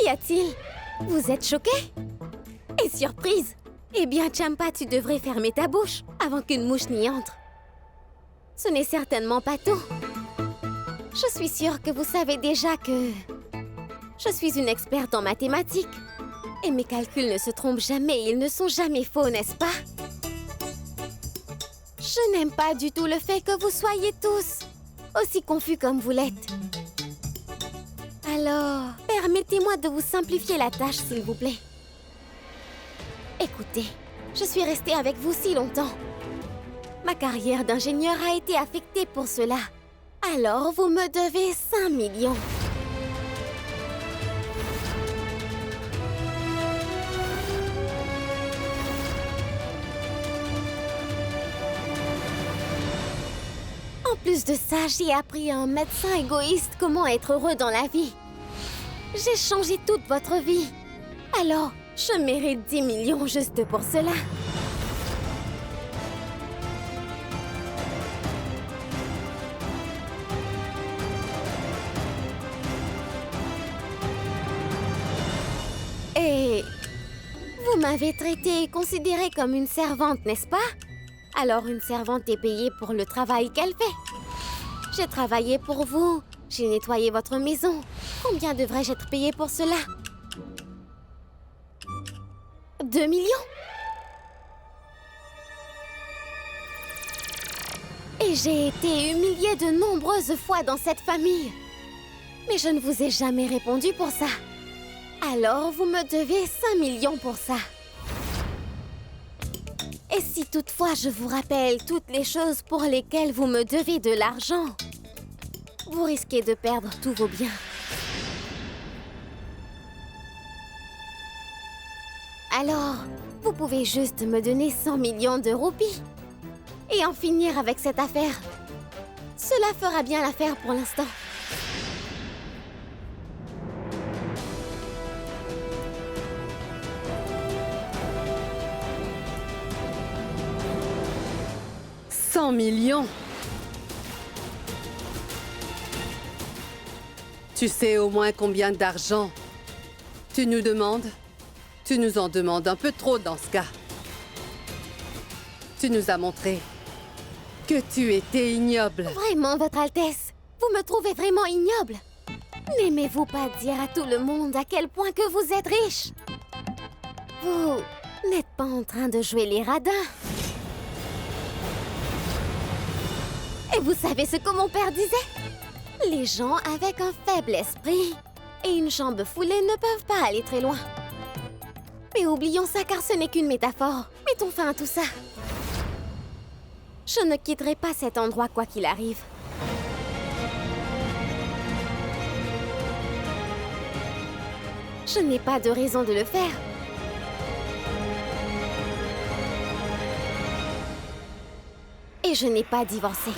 Qu'y a-t-il? Vous êtes choqué? Et surprise? Eh bien, Champa, tu devrais fermer ta bouche avant qu'une mouche n'y entre. Ce n'est certainement pas tout. Je suis sûre que vous savez déjà que... je suis une experte en mathématiques. Et mes calculs ne se trompent jamais, ils ne sont jamais faux, n'est-ce pas? Je n'aime pas du tout le fait que vous soyez tous aussi confus comme vous l'êtes. Alors, permettez-moi de vous simplifier la tâche, s'il vous plaît. Écoutez, je suis restée avec vous si longtemps. Ma carrière d'ingénieur a été affectée pour cela. Alors, vous me devez 5 millions. En plus de ça, j'ai appris à un médecin égoïste comment être heureux dans la vie. J'ai changé toute votre vie. Alors, je mérite 10 millions juste pour cela. Et vous m'avez traitée et considérée comme une servante, n'est-ce pas? Alors une servante est payée pour le travail qu'elle fait. J'ai travaillé pour vous. J'ai nettoyé votre maison. Combien devrais-je être payée pour cela? 2 millions? Et j'ai été humiliée de nombreuses fois dans cette famille. Mais je ne vous ai jamais répondu pour ça. Alors, vous me devez 5 millions pour ça. Et si toutefois je vous rappelle toutes les choses pour lesquelles vous me devez de l'argent, vous risquez de perdre tous vos biens. Alors, vous pouvez juste me donner 100 millions de roupies et en finir avec cette affaire. Cela fera bien l'affaire pour l'instant. « 100 millions! Tu sais au moins combien d'argent tu nous demandes? Tu nous en demandes un peu trop dans ce cas. Tu nous as montré que tu étais ignoble. Vraiment, Votre Altesse, vous me trouvez vraiment ignoble. N'aimez-vous pas dire à tout le monde à quel point que vous êtes riche? Vous n'êtes pas en train de jouer les radins. Et vous savez ce que mon père disait? Les gens avec un faible esprit et une jambe foulée ne peuvent pas aller très loin. Mais oublions ça car ce n'est qu'une métaphore. Mettons fin à tout ça. Je ne quitterai pas cet endroit quoi qu'il arrive. Je n'ai pas de raison de le faire. Et je n'ai pas divorcé.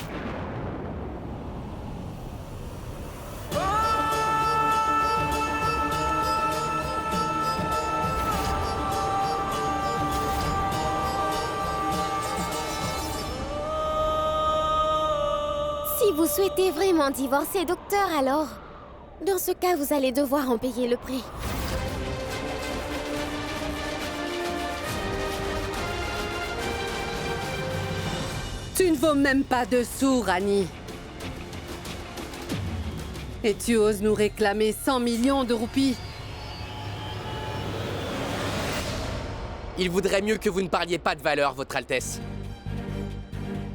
Si vous souhaitez vraiment divorcer, docteur, alors... dans ce cas, vous allez devoir en payer le prix. Tu ne vaux même pas 2 sous, Rani. Et tu oses nous réclamer 100 millions de roupies? Il vaudrait mieux que vous ne parliez pas de valeur, Votre Altesse.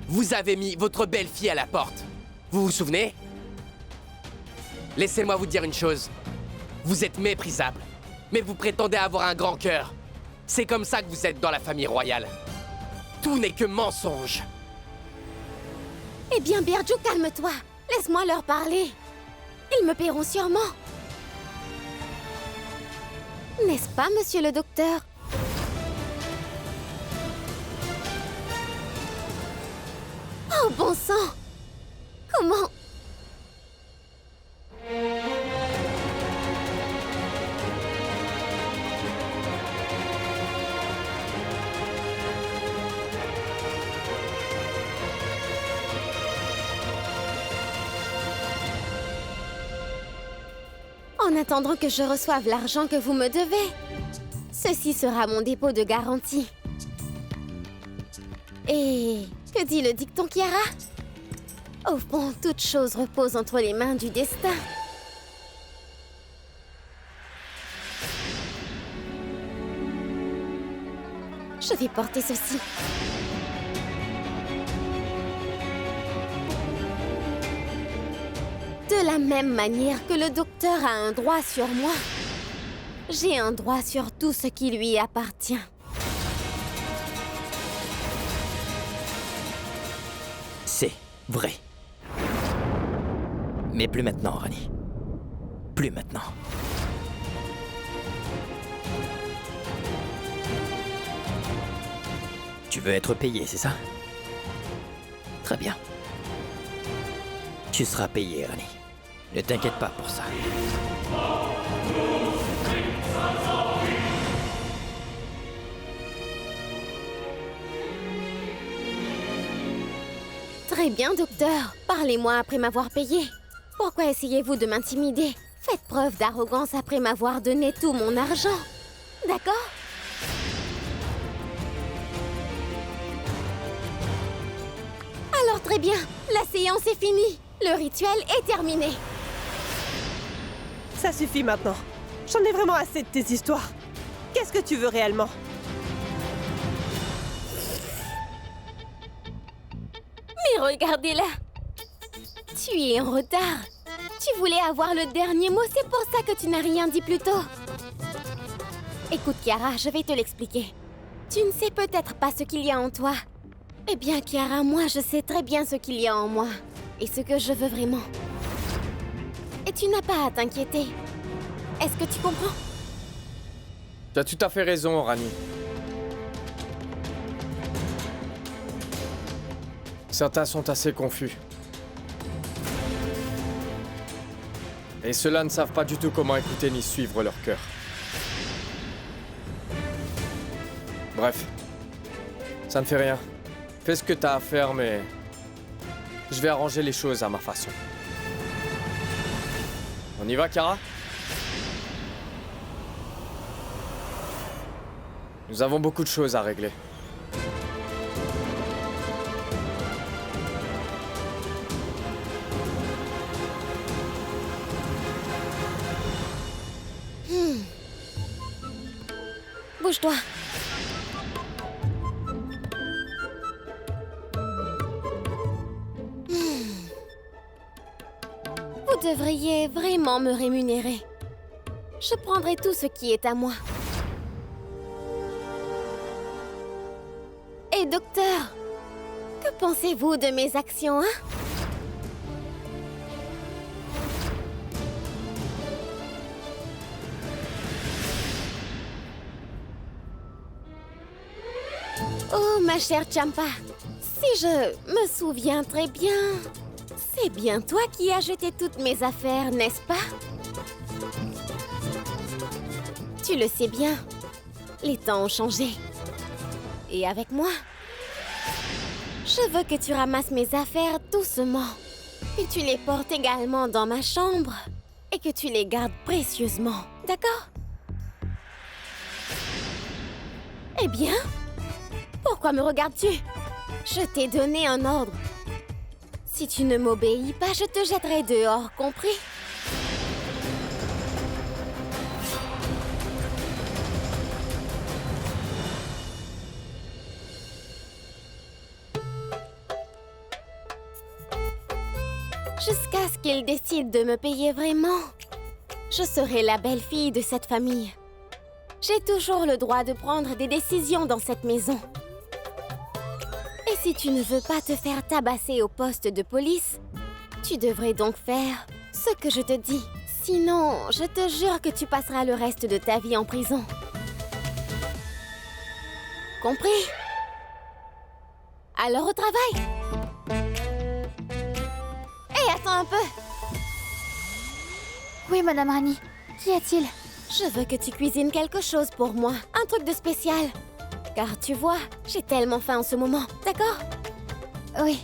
Vous avez mis votre belle-fille à la porte. Vous vous souvenez? Laissez-moi vous dire une chose. Vous êtes méprisable, mais vous prétendez avoir un grand cœur. C'est comme ça que vous êtes dans la famille royale. Tout n'est que mensonge. Eh bien, Birju, calme-toi. Laisse-moi leur parler. Ils me paieront sûrement. N'est-ce pas, monsieur le docteur? Oh, bon sang! Comment? en attendant que je reçoive l'argent que vous me devez. Ceci sera mon dépôt de garantie. Et que dit le dicton, Kiara? Au fond, toute chose repose entre les mains du destin. Je vais porter ceci. De la même manière que le docteur a un droit sur moi, j'ai un droit sur tout ce qui lui appartient. C'est vrai. Mais plus maintenant, Rani. Plus maintenant. Tu veux être payé, c'est ça? Très bien. Tu seras payé, Rani. Ne t'inquiète pas pour ça. Très bien, docteur. Parlez-moi après m'avoir payé. Pourquoi essayez-vous de m'intimider? Faites preuve d'arrogance après m'avoir donné tout mon argent. D'accord? Alors très bien, la séance est finie. Le rituel est terminé. Ça suffit maintenant. J'en ai vraiment assez de tes histoires. Qu'est-ce que tu veux réellement? Mais regardez-la. Tu es en retard. Tu voulais avoir le dernier mot, c'est pour ça que tu n'as rien dit plus tôt. Écoute, Kiara, je vais te l'expliquer. Tu ne sais peut-être pas ce qu'il y a en toi. Eh bien, Kiara, moi, je sais très bien ce qu'il y a en moi. Et ce que je veux vraiment. Et tu n'as pas à t'inquiéter. Est-ce que tu comprends? Tu as tout à fait raison, Rani. Certains sont assez confus. Et ceux-là ne savent pas du tout comment écouter ni suivre leur cœur. Bref, ça ne fait rien. Fais ce que t'as à faire, mais je vais arranger les choses à ma façon. On y va, Kara? Nous avons beaucoup de choses à régler. Bouge-toi. Vous devriez vraiment me rémunérer. Je prendrai tout ce qui est à moi. Et docteur, que pensez-vous de mes actions, hein? Oh, ma chère Champa, si je me souviens très bien, c'est bien toi qui as jeté toutes mes affaires, n'est-ce pas? Tu le sais bien, les temps ont changé. Et avec moi, je veux que tu ramasses mes affaires doucement, que tu les portes également dans ma chambre et que tu les gardes précieusement, d'accord? Eh bien, pourquoi me regardes-tu? Je t'ai donné un ordre. Si tu ne m'obéis pas, je te jetterai dehors, compris? Jusqu'à ce qu'il décide de me payer vraiment, je serai la belle-fille de cette famille. J'ai toujours le droit de prendre des décisions dans cette maison. Et si tu ne veux pas te faire tabasser au poste de police, tu devrais donc faire ce que je te dis. Sinon, je te jure que tu passeras le reste de ta vie en prison. Compris? Alors au travail! Hé, attends un peu! Oui, Madame Rani. Qu'y a-t-il? Je veux que tu cuisines quelque chose pour moi. Un truc de spécial. Car tu vois, j'ai tellement faim en ce moment. D'accord? Oui.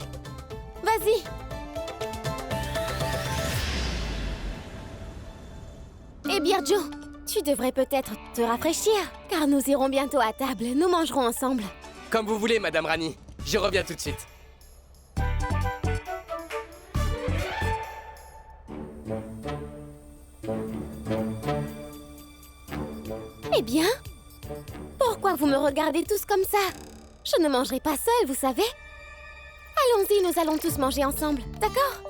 Vas-y! Hé, Birjo, tu devrais peut-être te rafraîchir, car nous irons bientôt à table. Nous mangerons ensemble. Comme vous voulez, Madame Rani. Je reviens tout de suite. Eh bien, pourquoi vous me regardez tous comme ça? Je ne mangerai pas seule, vous savez. Allons-y, nous allons tous manger ensemble, d'accord?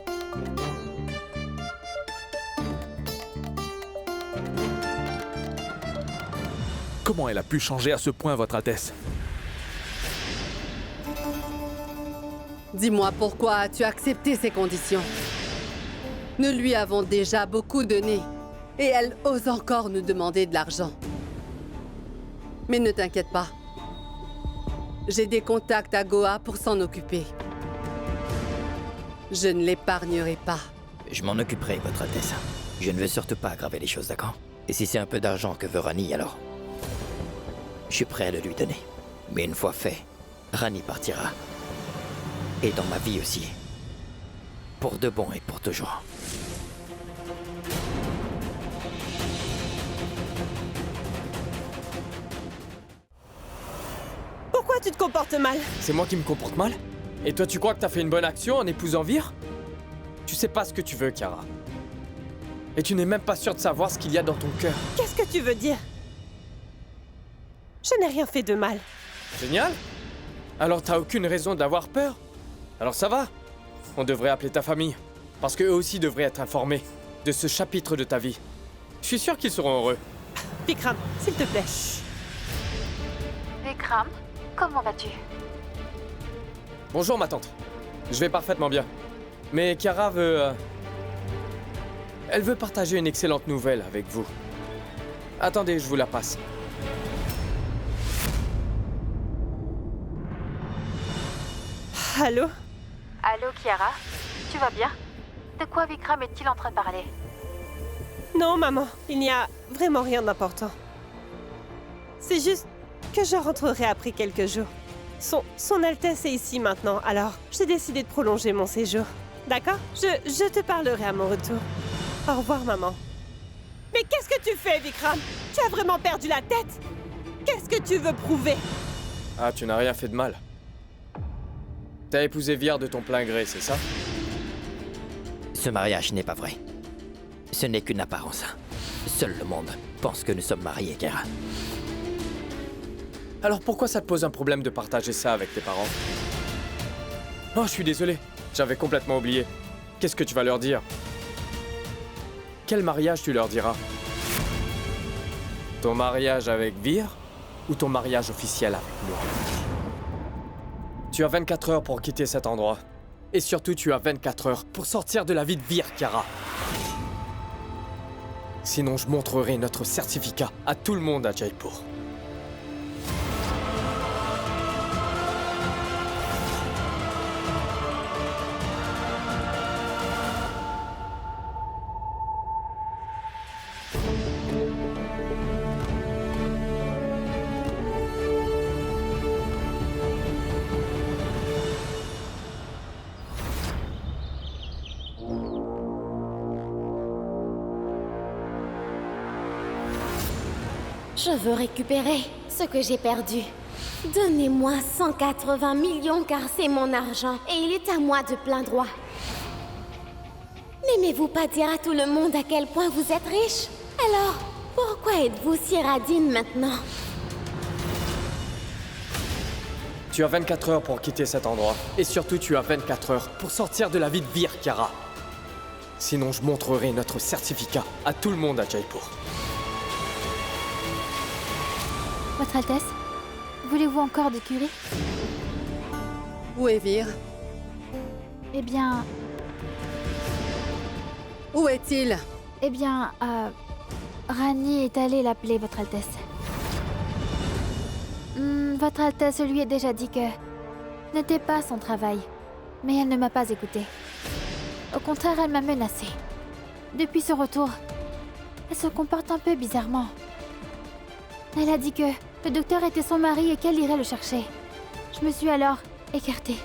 Comment elle a pu changer à ce point, Votre Altesse? Dis-moi pourquoi as-tu accepté ces conditions? Nous lui avons déjà beaucoup donné. Et elle ose encore nous demander de l'argent. Mais ne t'inquiète pas. J'ai des contacts à Goa pour s'en occuper. Je ne l'épargnerai pas. Je m'en occuperai, Votre Altesse. Je ne veux surtout pas aggraver les choses, d'accord? Et si c'est un peu d'argent que veut Rani, alors... je suis prêt à le lui donner. Mais une fois fait, Rani partira. Et dans ma vie aussi. Pour de bon et pour toujours. Pourquoi tu te comportes mal? C'est moi qui me comporte mal? Et toi, tu crois que t'as fait une bonne action en épousant Vir? Tu sais pas ce que tu veux, Kiara. Et tu n'es même pas sûr de savoir ce qu'il y a dans ton cœur. Qu'est-ce que tu veux dire? Je n'ai rien fait de mal. Génial! Alors t'as aucune raison d'avoir peur? Alors ça va? On devrait appeler ta famille. Parce qu'eux aussi devraient être informés de ce chapitre de ta vie. Je suis sûr qu'ils seront heureux. Vikram, s'il te plaît. Vikram, comment vas-tu? Bonjour ma tante. Je vais parfaitement bien. Mais Kiara veut... Elle veut partager une excellente nouvelle avec vous. Attendez, je vous la passe. Allô? Allô, Kiara? Tu vas bien? De quoi Vikram est-il en train de parler? Non, maman, il n'y a vraiment rien d'important. C'est juste que je rentrerai après quelques jours. Son Altesse est ici maintenant, alors j'ai décidé de prolonger mon séjour. D'accord? Je te parlerai à mon retour. Au revoir, maman. Mais qu'est-ce que tu fais, Vikram? Tu as vraiment perdu la tête? Qu'est-ce que tu veux prouver? Ah, tu n'as rien fait de mal. T'as épousé Vir de ton plein gré, c'est ça? Ce mariage n'est pas vrai. Ce n'est qu'une apparence. Seul le monde pense que nous sommes mariés, Kiara. Alors pourquoi ça te pose un problème de partager ça avec tes parents? Oh, je suis désolé. J'avais complètement oublié. Qu'est-ce que tu vas leur dire? Quel mariage tu leur diras? Ton mariage avec Vir ou ton mariage officiel avec moi? Tu as 24 heures pour quitter cet endroit. Et surtout, tu as 24 heures pour sortir de la vie de Vir, Kiara. Sinon, je montrerai notre certificat à tout le monde à Jaipur. Je veux récupérer ce que j'ai perdu. Donnez-moi 180 millions car c'est mon argent et il est à moi de plein droit. N'aimez-vous pas dire à tout le monde à quel point vous êtes riche? Alors, pourquoi êtes-vous si radine maintenant? Tu as 24 heures pour quitter cet endroit. Et surtout, tu as 24 heures pour sortir de la vie de Vir, Kiara. Sinon, je montrerai notre certificat à tout le monde à Jaipur. Votre Altesse, voulez-vous encore du curry? Où est Vir? Eh bien... Où est-il? Eh bien, Rani est allée l'appeler, Votre Altesse. Votre Altesse lui a déjà dit que... n'était pas son travail. Mais elle ne m'a pas écoutée. Au contraire, elle m'a menacée. Depuis ce retour, elle se comporte un peu bizarrement. Elle a dit que le docteur était son mari et qu'elle irait le chercher. Je me suis alors écartée.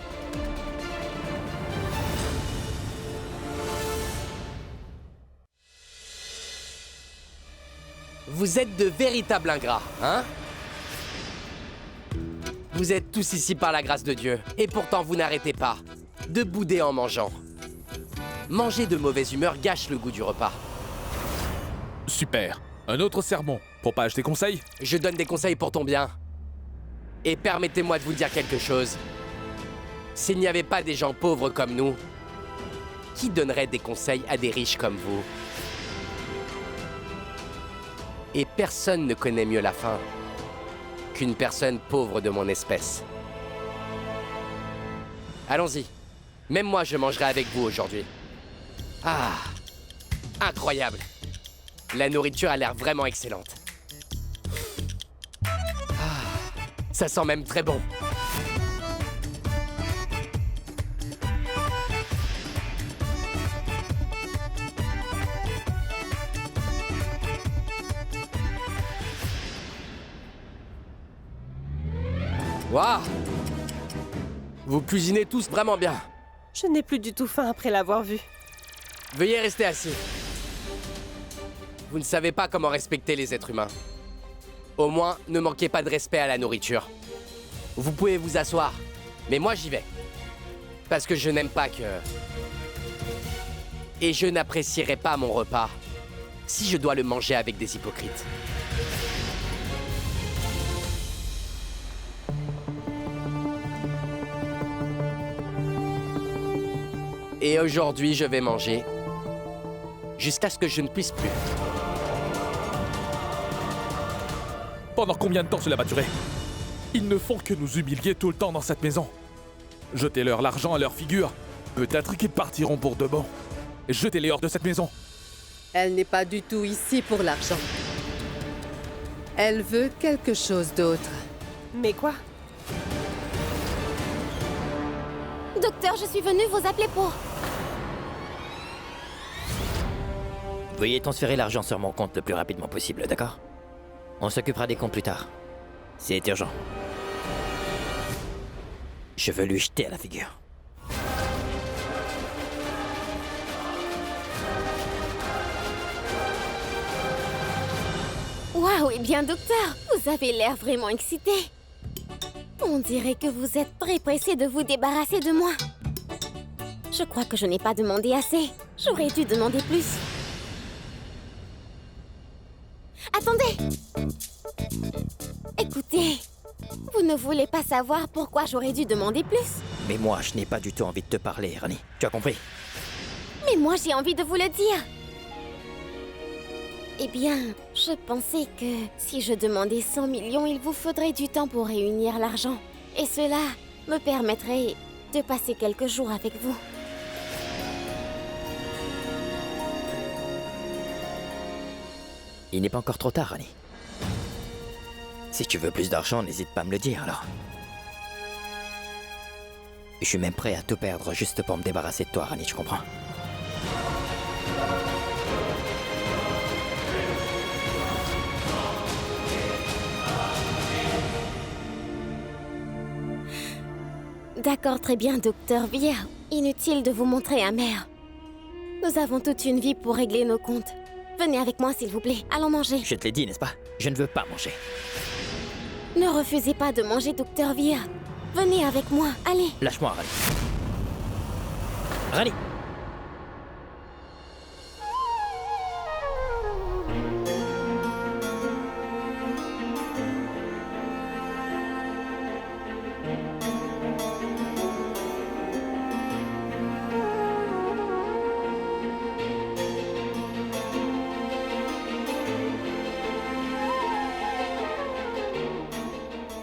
Vous êtes de véritables ingrats, hein? Vous êtes tous ici par la grâce de Dieu, et pourtant vous n'arrêtez pas de bouder en mangeant. Manger de mauvaise humeur gâche le goût du repas. Super. Un autre sermon. Propage tes conseils? Je donne des conseils pour ton bien. Et permettez-moi de vous dire quelque chose. S'il n'y avait pas des gens pauvres comme nous, qui donnerait des conseils à des riches comme vous? Et personne ne connaît mieux la faim qu'une personne pauvre de mon espèce. Allons-y. Même moi, je mangerai avec vous aujourd'hui. Ah, incroyable. La nourriture a l'air vraiment excellente. Ah, ça sent même très bon. Waouh! Vous cuisinez tous vraiment bien. Je n'ai plus du tout faim après l'avoir vu. Veuillez rester assis. Vous ne savez pas comment respecter les êtres humains. Au moins, ne manquez pas de respect à la nourriture. Vous pouvez vous asseoir, mais moi j'y vais. Parce que je n'aime pas que... Et je n'apprécierai pas mon repas si je dois le manger avec des hypocrites. Et aujourd'hui, je vais manger jusqu'à ce que je ne puisse plus. Pendant combien de temps cela va durer? Ils ne font que nous humilier tout le temps dans cette maison. Jetez-leur l'argent à leur figure. Peut-être qu'ils partiront pour de bon. Jetez-les hors de cette maison. Elle n'est pas du tout ici pour l'argent. Elle veut quelque chose d'autre. Mais quoi? Docteur, je suis venue vous appeler pour... Veuillez transférer l'argent sur mon compte le plus rapidement possible, d'accord? On s'occupera des comptes plus tard. C'est urgent. Je veux lui jeter à la figure. Waouh, eh bien, docteur, vous avez l'air vraiment excité. On dirait que vous êtes très pressé de vous débarrasser de moi. Je crois que je n'ai pas demandé assez. J'aurais dû demander plus. Attendez! Écoutez, vous ne voulez pas savoir pourquoi j'aurais dû demander plus? Mais moi, je n'ai pas du tout envie de te parler, Rani. Tu as compris? Mais moi, j'ai envie de vous le dire. Eh bien, je pensais que si je demandais 100 millions, il vous faudrait du temps pour réunir l'argent. Et cela me permettrait de passer quelques jours avec vous. Il n'est pas encore trop tard, Rani. Si tu veux plus d'argent, n'hésite pas à me le dire, alors. Je suis même prêt à tout perdre juste pour me débarrasser de toi, Rani, tu comprends? D'accord, très bien, docteur Via. Inutile de vous montrer amer. Nous avons toute une vie pour régler nos comptes. Venez avec moi, s'il vous plaît. Allons manger. Je te l'ai dit, n'est-ce pas? Je ne veux pas manger. Ne refusez pas de manger, docteur Via. Venez avec moi, allez. Lâche-moi, Rani. Rani!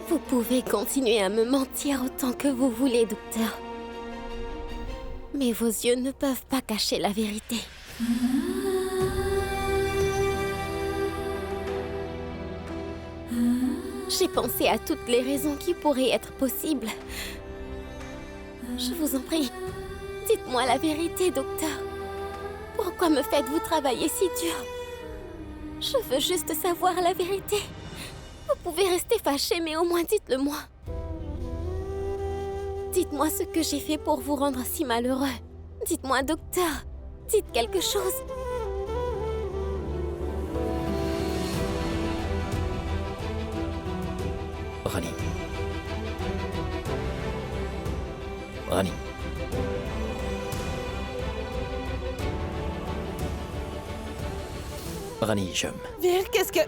Vous pouvez continuer à me mentir autant que vous voulez, docteur. Mais vos yeux ne peuvent pas cacher la vérité. J'ai pensé à toutes les raisons qui pourraient être possibles. Je vous en prie, dites-moi la vérité, docteur. Pourquoi me faites-vous travailler si dur? Je veux juste savoir la vérité. Vous pouvez rester fâché, mais au moins dites-le-moi. Dites-moi ce que j'ai fait pour vous rendre si malheureux. Dites-moi, docteur. Dites quelque chose. Rani. Rani, Vir, qu'est-ce que...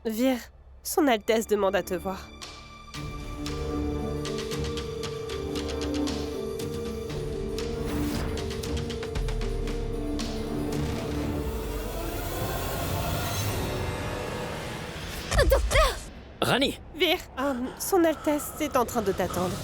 Vir, Son Altesse demande à te voir. Rani! Vir, Son Altesse est en train de t'attendre.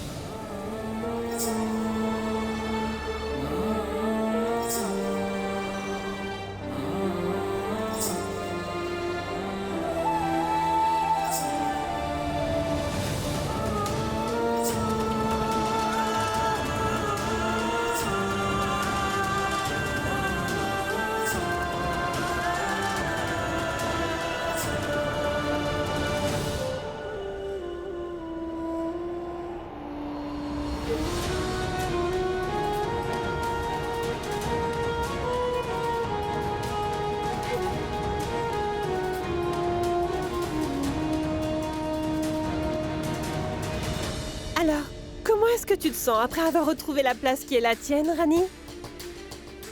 Alors, comment est-ce que tu te sens après avoir retrouvé la place qui est la tienne, Rani?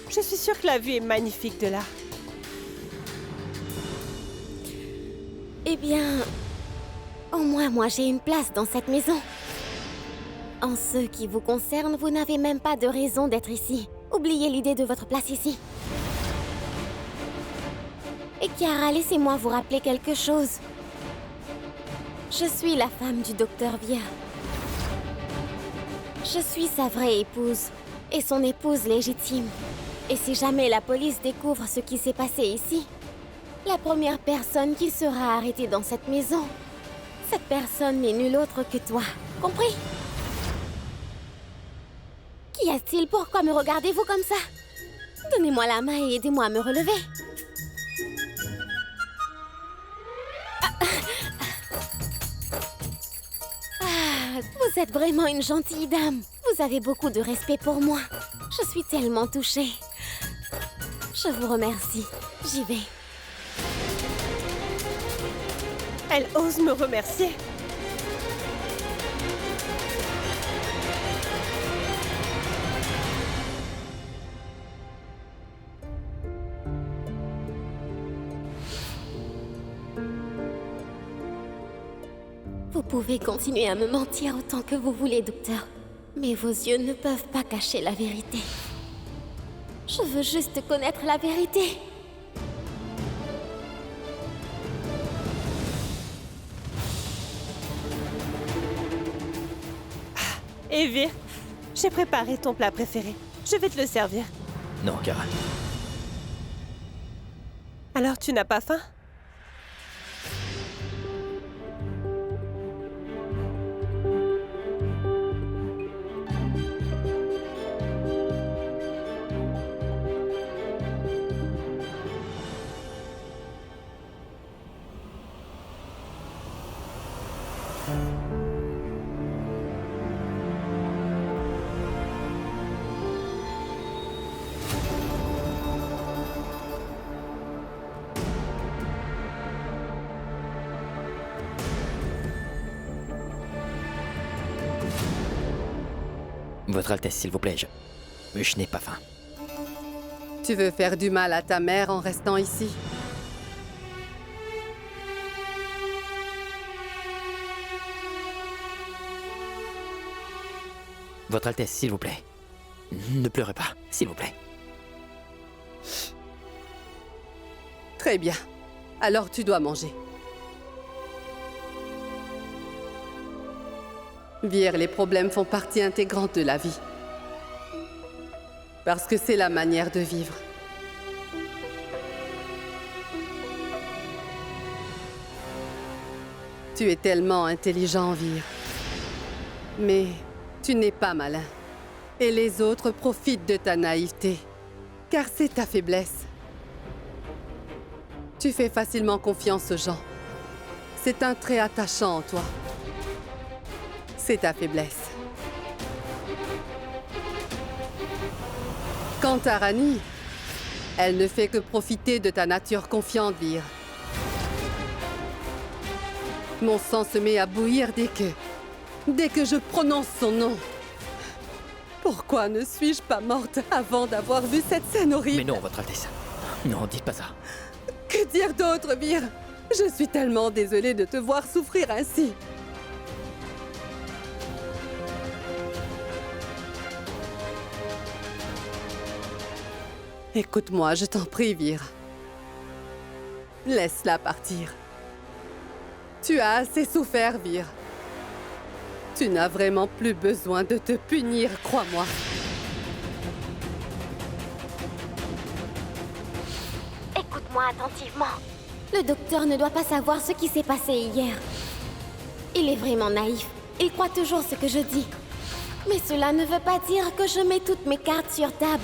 Je suis sûre que la vue est magnifique de là. Eh bien, au moins moi j'ai une place dans cette maison. En ce qui vous concerne, vous n'avez même pas de raison d'être ici. Oubliez l'idée de votre place ici. Et Kiara, laissez-moi vous rappeler quelque chose. Je suis la femme du docteur Vir. Je suis sa vraie épouse et son épouse légitime. Et si jamais la police découvre ce qui s'est passé ici, la première personne qui sera arrêtée dans cette maison, cette personne n'est nulle autre que toi. Compris? Qu'y a-t-il? Pourquoi me regardez-vous comme ça? Donnez-moi la main et aidez-moi à me relever. Vous êtes vraiment une gentille dame. Vous avez beaucoup de respect pour moi. Je suis tellement touchée. Je vous remercie. J'y vais. Elle ose me remercier. Vous pouvez continuer à me mentir autant que vous voulez, docteur. Mais vos yeux ne peuvent pas cacher la vérité. Je veux juste connaître la vérité. Et Vir, j'ai préparé ton plat préféré. Je vais te le servir. Non, Kara. Alors tu n'as pas faim? Votre Altesse, s'il vous plaît, je n'ai pas faim. Tu veux faire du mal à ta mère en restant ici? Votre Altesse, s'il vous plaît. Ne pleurez pas, s'il vous plaît. Très bien. Alors tu dois manger. Vir, les problèmes font partie intégrante de la vie. Parce que c'est la manière de vivre. Tu es tellement intelligent, Vir. Mais tu n'es pas malin. Et les autres profitent de ta naïveté. car c'est ta faiblesse. Tu fais facilement confiance aux gens. C'est un trait attachant en toi. C'est ta faiblesse. Quant à Rani, elle ne fait que profiter de ta nature confiante, Vir. Mon sang se met à bouillir dès que je prononce son nom. Pourquoi ne suis-je pas morte avant d'avoir vu cette scène horrible? Mais non, Votre Altesse. Non, dites pas ça. Que dire d'autre, Vir? Je suis tellement désolée de te voir souffrir ainsi. Écoute-moi, je t'en prie, Vir. Laisse-la partir. Tu as assez souffert, Vir. Tu n'as vraiment plus besoin de te punir, crois-moi. Écoute-moi attentivement. Le docteur ne doit pas savoir ce qui s'est passé hier. Il est vraiment naïf. Il croit toujours ce que je dis. Mais cela ne veut pas dire que je mets toutes mes cartes sur table.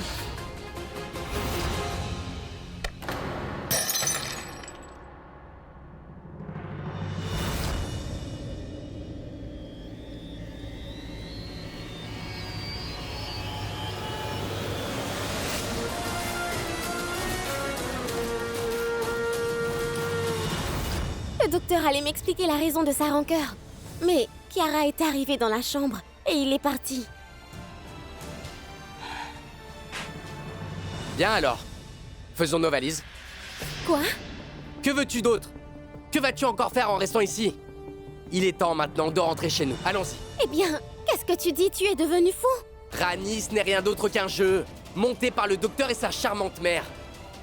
Le docteur allait m'expliquer la raison de sa rancœur. Mais Kiara est arrivée dans la chambre et il est parti. Bien alors. Faisons nos valises. Quoi? Que veux-tu d'autre? Que vas-tu encore faire en restant ici? Il est temps maintenant de rentrer chez nous. Allons-y. Eh bien, qu'est-ce que tu dis? Tu es devenu fou? Rani, ce n'est rien d'autre qu'un jeu, monté par le docteur et sa charmante mère.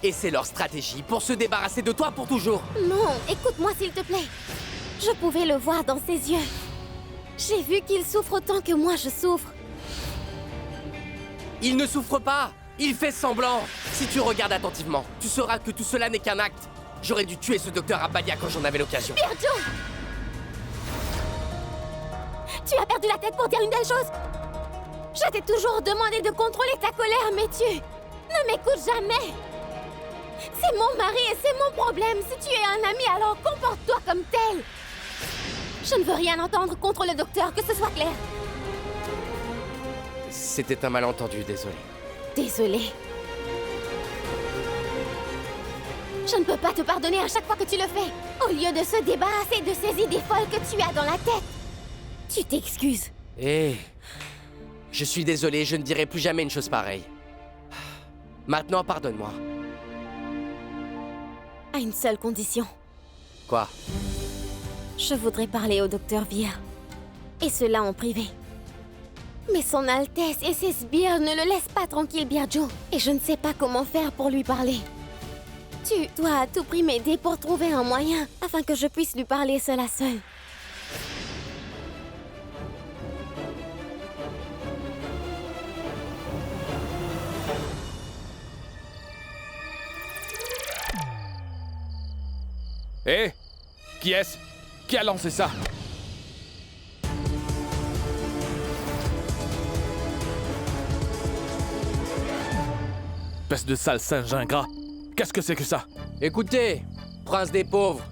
Et c'est leur stratégie pour se débarrasser de toi pour toujours. Non, écoute-moi s'il te plaît. Je pouvais le voir dans ses yeux. J'ai vu qu'il souffre autant que moi je souffre. Il ne souffre pas. Il fait semblant. Si tu regardes attentivement, tu sauras que tout cela n'est qu'un acte. J'aurais dû tuer ce docteur Abalia quand j'en avais l'occasion. Birjo! Tu as perdu la tête pour dire une telle chose? Je t'ai toujours demandé de contrôler ta colère, mais tu ne m'écoutes jamais. C'est mon mari et c'est mon problème. Si tu es un ami, alors comporte-toi comme tel. Je ne veux rien entendre contre le docteur, que ce soit clair. C'était un malentendu, désolé. Désolée. Je ne peux pas te pardonner à chaque fois que tu le fais. Au lieu de se débarrasser de ces idées folles que tu as dans la tête. Tu t'excuses. Je suis désolé, je ne dirai plus jamais une chose pareille. Maintenant, pardonne-moi. À une seule condition. Quoi? Je voudrais parler au docteur Vir. Et cela en privé. Mais son Altesse et ses sbires ne le laissent pas tranquille, Birjo. Et je ne sais pas comment faire pour lui parler. Tu dois à tout prix m'aider pour trouver un moyen afin que je puisse lui parler seul à seul. Hé! Qui est-ce? Qui a lancé ça? Espèce de sale singe ingrat! Qu'est-ce que c'est que ça? Écoutez, prince des pauvres.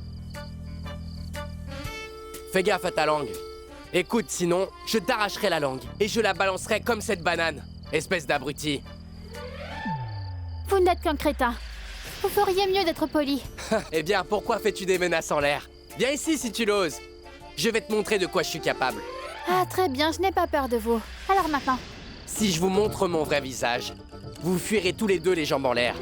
Fais gaffe à ta langue. Écoute, sinon, je t'arracherai la langue et je la balancerai comme cette banane. Espèce d'abruti. Vous n'êtes qu'un crétin. Vous feriez mieux d'être poli. Eh bien, pourquoi fais-tu des menaces en l'air? Viens ici si tu l'oses. Je vais te montrer de quoi je suis capable. Ah, très bien, je n'ai pas peur de vous. Alors maintenant. Si je vous montre mon vrai visage, vous fuirez tous les deux les jambes en l'air.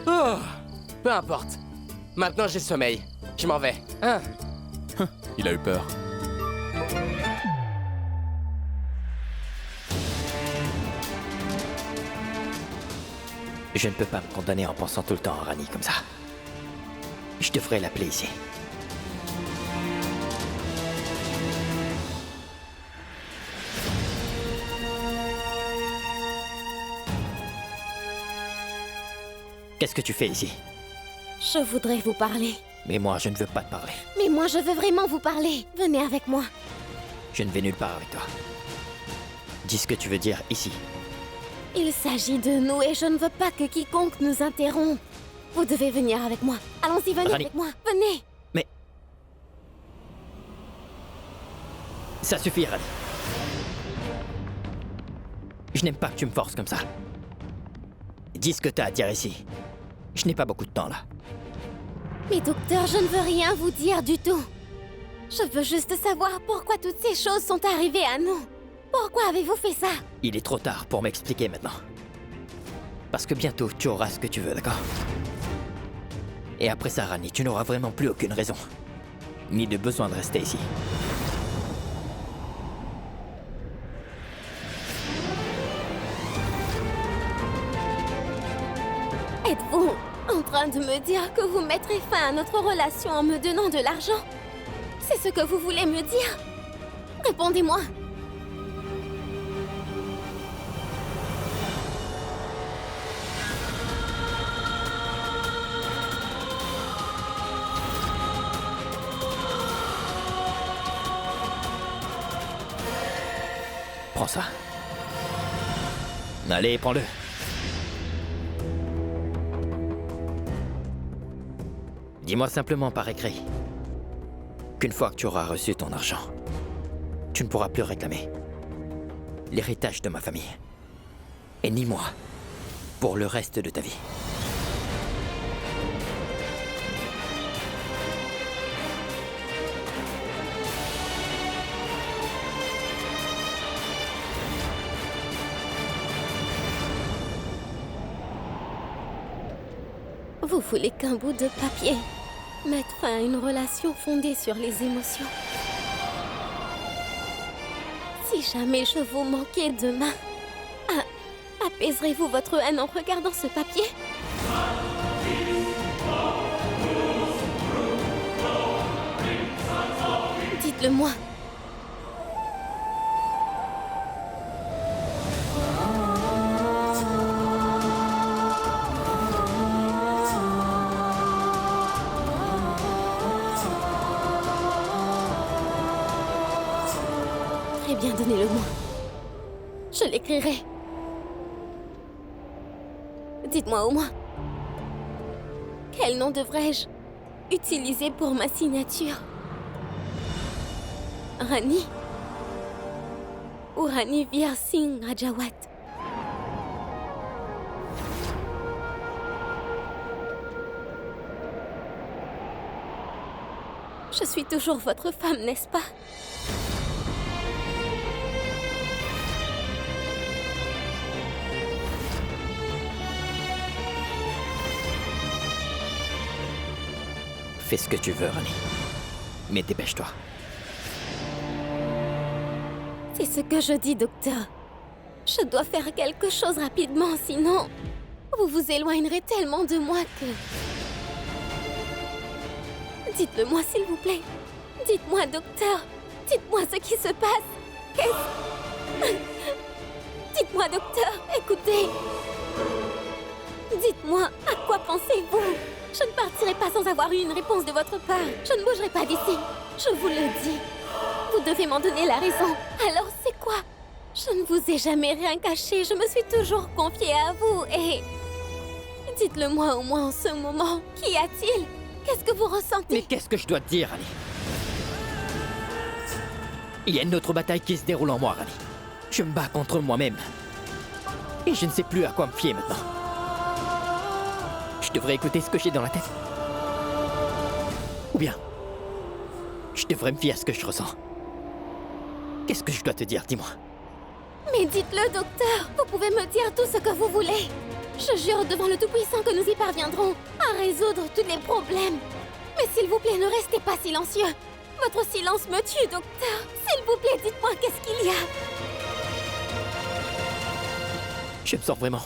Oh, peu importe. Maintenant j'ai sommeil. Je m'en vais. Hein? Il a eu peur. Je ne peux pas me condamner en pensant tout le temps à Rani comme ça. Je devrais l'appeler ici. Qu'est-ce que tu fais ici? Je voudrais vous parler. Mais moi, je ne veux pas te parler. Mais moi, je veux vraiment vous parler. Venez avec moi. Je ne vais nulle part avec toi. Dis ce que tu veux dire ici. Il s'agit de nous et je ne veux pas que quiconque nous interrompe. Vous devez venir avec moi. Allons-y, venez Rani. avec moi. Venez. Mais... Ça suffit, Rani. Je n'aime pas que tu me forces comme ça. Dis ce que t'as à dire ici. Je n'ai pas beaucoup de temps, là. Mais docteur, je ne veux rien vous dire du tout. Je veux juste savoir pourquoi toutes ces choses sont arrivées à nous. Pourquoi avez-vous fait ça? Il est trop tard pour m'expliquer maintenant. Parce que bientôt, tu auras ce que tu veux, d'accord? Et après ça, Rani, tu n'auras vraiment plus aucune raison. Ni de besoin de rester ici. Êtes-vous en train de me dire que vous mettrez fin à notre relation en me donnant de l'argent? C'est ce que vous voulez me dire? Répondez-moi. Prends ça. Allez, prends-le. Dis-moi simplement par écrit qu'une fois que tu auras reçu ton argent, tu ne pourras plus réclamer l'héritage de ma famille. Et ni moi, pour le reste de ta vie. Vous voulez qu'un bout de papier mette fin à une relation fondée sur les émotions. Si jamais je vous manquais demain, apaiserez-vous votre haine en regardant ce papier? Dites-le moi. Très bien, donnez-le-moi. Je l'écrirai. Dites-moi au moins. Quel nom devrais-je utiliser pour ma signature? Rani? Ou Rani Veer Singh Rajawat? Je suis toujours votre femme, n'est-ce pas? Fais ce que tu veux, Rani. Mais dépêche-toi. C'est ce que je dis, docteur. Je dois faire quelque chose rapidement, sinon... vous vous éloignerez tellement de moi que... Dites-le moi, s'il vous plaît. Dites-moi, docteur. Dites-moi ce qui se passe. Qu'est-ce... Dites-moi, docteur. Écoutez. Dites-moi, à quoi pensez-vous? Je ne partirai pas sans avoir eu une réponse de votre part. Je ne bougerai pas d'ici. Je vous le dis. Vous devez m'en donner la raison. Alors, c'est quoi? Je ne vous ai jamais rien caché. Je me suis toujours confiée à vous et... Dites-le moi au moins en ce moment. Qu'y a-t-il? Qu'est-ce que vous ressentez? Mais qu'est-ce que je dois te dire, Rani? Il y a une autre bataille qui se déroule en moi, Rani. Je me bats contre moi-même. Et je ne sais plus à quoi me fier maintenant. Je devrais écouter ce que j'ai dans la tête. Ou bien, je devrais me fier à ce que je ressens. Qu'est-ce que je dois te dire, dis-moi? Mais dites-le, docteur. Vous pouvez me dire tout ce que vous voulez. Je jure devant le Tout-Puissant que nous y parviendrons à résoudre tous les problèmes. Mais s'il vous plaît, ne restez pas silencieux. Votre silence me tue, docteur. S'il vous plaît, dites-moi qu'est-ce qu'il y a. Je me sens vraiment...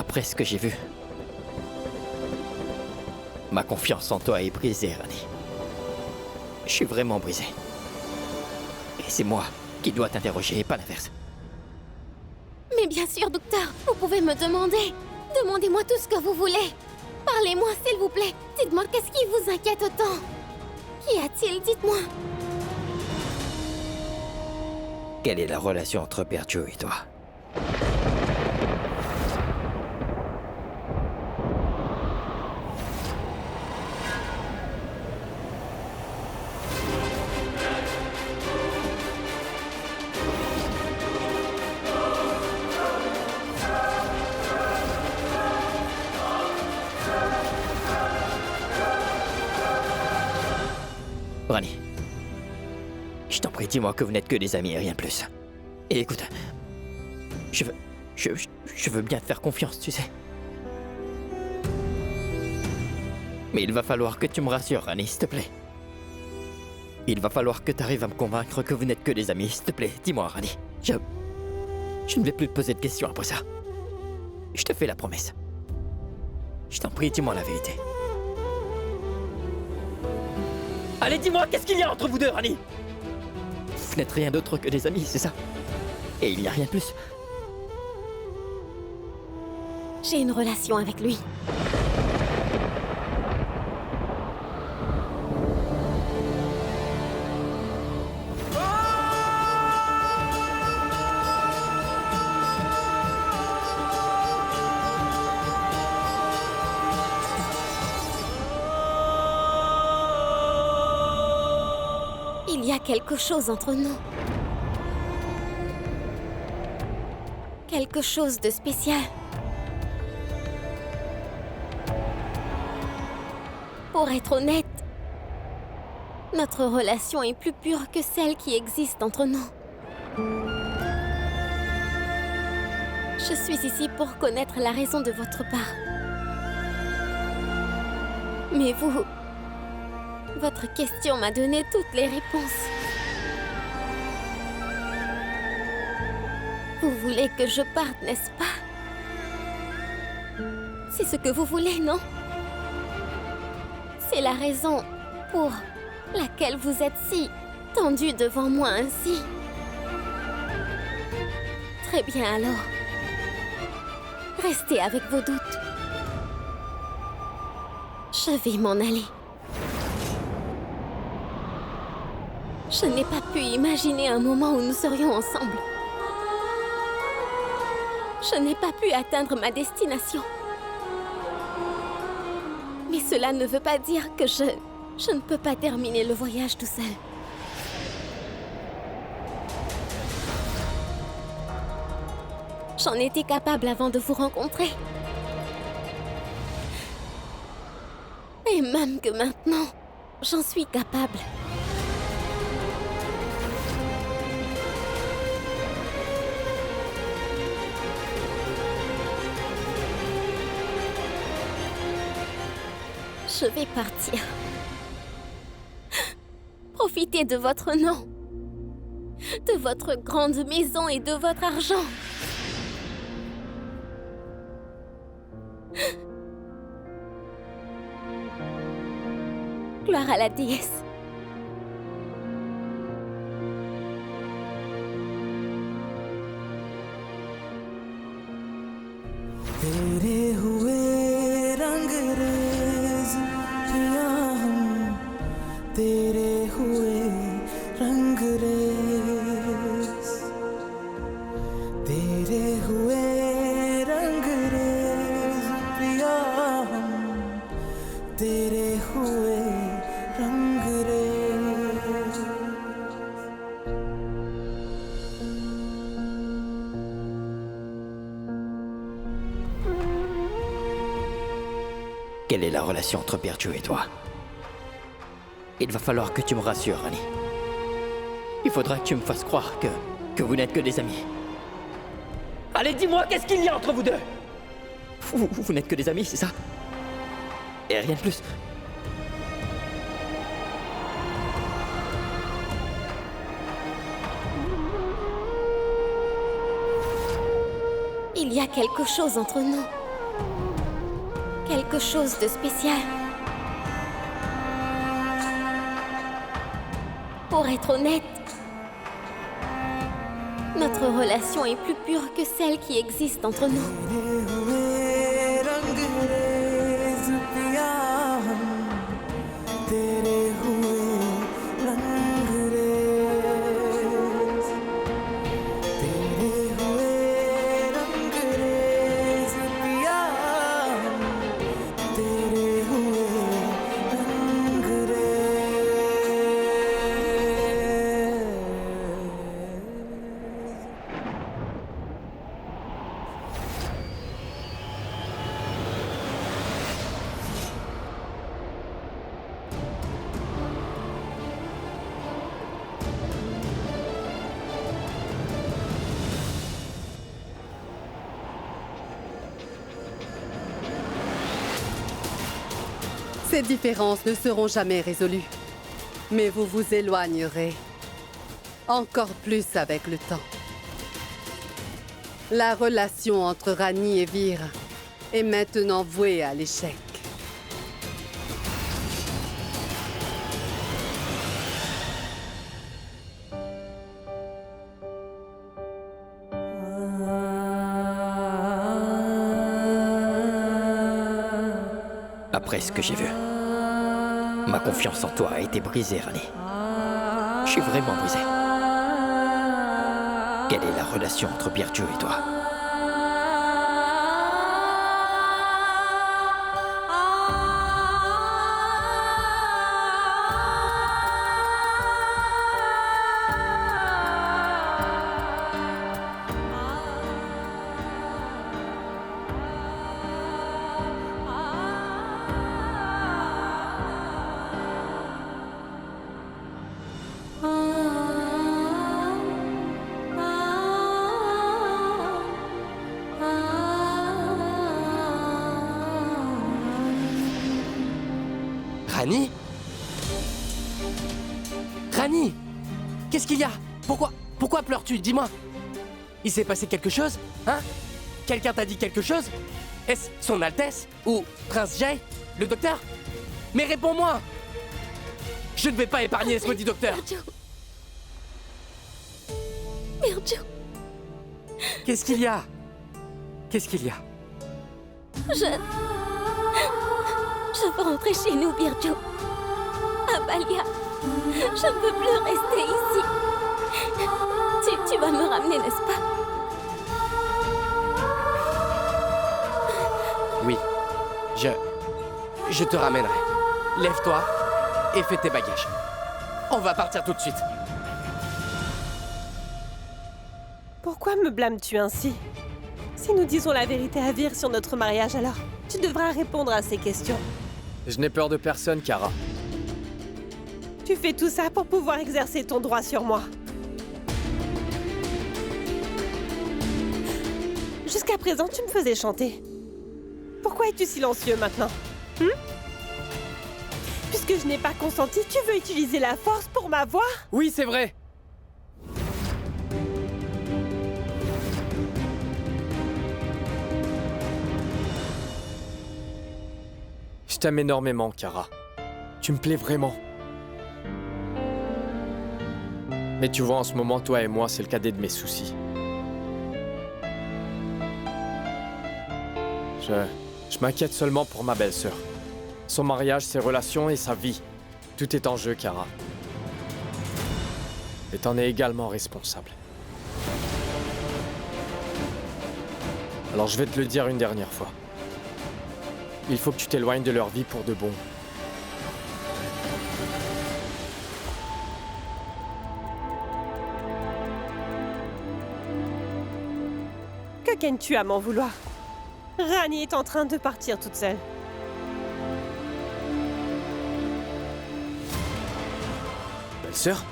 Après ce que j'ai vu, ma confiance en toi est brisée, Rani. Je suis vraiment brisé. Et c'est moi qui dois t'interroger et pas l'inverse. Mais bien sûr, docteur, vous pouvez me demander. Demandez-moi tout ce que vous voulez. Parlez-moi, s'il vous plaît. Dites-moi qu'est-ce qui vous inquiète autant. Qu'y a-t-il? Dites-moi. Quelle est la relation entre Père Joe et toi? Rani, je t'en prie, dis-moi que vous n'êtes que des amis et rien de plus. Et écoute, je veux bien te faire confiance, tu sais. Mais il va falloir que tu me rassures, Rani, s'il te plaît. Il va falloir que tu arrives à me convaincre que vous n'êtes que des amis, s'il te plaît. Dis-moi, Rani. Je ne vais plus te poser de questions après ça. Je te fais la promesse. Je t'en prie, dis-moi la vérité. Allez, dis-moi, qu'est-ce qu'il y a entre vous deux, Rani? Vous n'êtes rien d'autre que des amis, c'est ça? Et il n'y a rien de plus? J'ai une relation avec lui. Il y a quelque chose entre nous. Quelque chose de spécial. Pour être honnête, notre relation est plus pure que celle qui existe entre nous. Je suis ici pour connaître la raison de votre part. Mais vous... Votre question m'a donné toutes les réponses. Vous voulez que je parte, n'est-ce pas? C'est ce que vous voulez, non? C'est la raison pour laquelle vous êtes si tendu devant moi ainsi. Très bien alors. Restez avec vos doutes. Je vais m'en aller. Je n'ai pas pu imaginer un moment où nous serions ensemble. Je n'ai pas pu atteindre ma destination. Mais cela ne veut pas dire que je ne peux pas terminer le voyage tout seul. J'en étais capable avant de vous rencontrer. Et même que maintenant, j'en suis capable. Je vais partir. Profitez de votre nom, de votre grande maison et de votre argent. Gloire à la déesse. तेरे हुए रंगरेज पिया हम तेरे हुए रंगरेज तेरे हुए रंगरेज पिया हम तेरे हुए Rangrez Quelle est la relation entre Père Joe et toi? Il va falloir que tu me rassures, Rani. Il faudra que tu me fasses croire que vous n'êtes que des amis. Allez, dis-moi, qu'est-ce qu'il y a entre vous deux? Vous n'êtes que des amis, c'est ça? Et rien de plus? Il y a quelque chose entre nous. quelque chose de spécial. Pour être honnête, notre relation est plus pure que celle qui existe entre nous. Ces différences ne seront jamais résolues. Mais vous vous éloignerez encore plus avec le temps. La relation entre Rani et Vir est maintenant vouée à l'échec. Après ce que j'ai vu, ma confiance en toi a été brisée, Rani. Je suis vraiment brisé. Quelle est la relation entre Birju et toi? Rani? Rani? Qu'est-ce qu'il y a? Pourquoi pleures-tu? Dis-moi. Il s'est passé quelque chose? Hein? Quelqu'un t'a dit quelque chose? Est-ce Son Altesse? Ou Prince Jay? Le docteur? Mais réponds-moi! Je ne vais pas épargner ce maudit docteur! Birju, Qu'est-ce qu'il y a? Qu'est-ce qu'il y a? je veux rentrer chez nous, Birju. À Balia. Je ne peux plus rester ici. Tu vas me ramener, n'est-ce pas? Oui. Je te ramènerai. Lève-toi et fais tes bagages. On va partir tout de suite. Pourquoi me blâmes-tu ainsi? Si nous disons la vérité à Vir sur notre mariage, alors tu devras répondre à ces questions. Je n'ai peur de personne, Kara. Tu fais tout ça pour pouvoir exercer ton droit sur moi. Jusqu'à présent, tu me faisais chanter. Pourquoi es-tu silencieux maintenant? Puisque je n'ai pas consenti, tu veux utiliser la force pour m'avoir? Oui, c'est vrai. Je t'aime énormément, Kara. Tu me plais vraiment. Mais tu vois, en ce moment, toi et moi, c'est le cadet de mes soucis. Je m'inquiète seulement pour ma belle-sœur. Son mariage, ses relations et sa vie. Tout est en jeu, Kara. Et t'en es également responsable. Alors je vais te le dire une dernière fois. Il faut que tu t'éloignes de leur vie pour de bon. Que gagnes-tu à m'en vouloir? Rani est en train de partir toute seule. Belle-sœur ?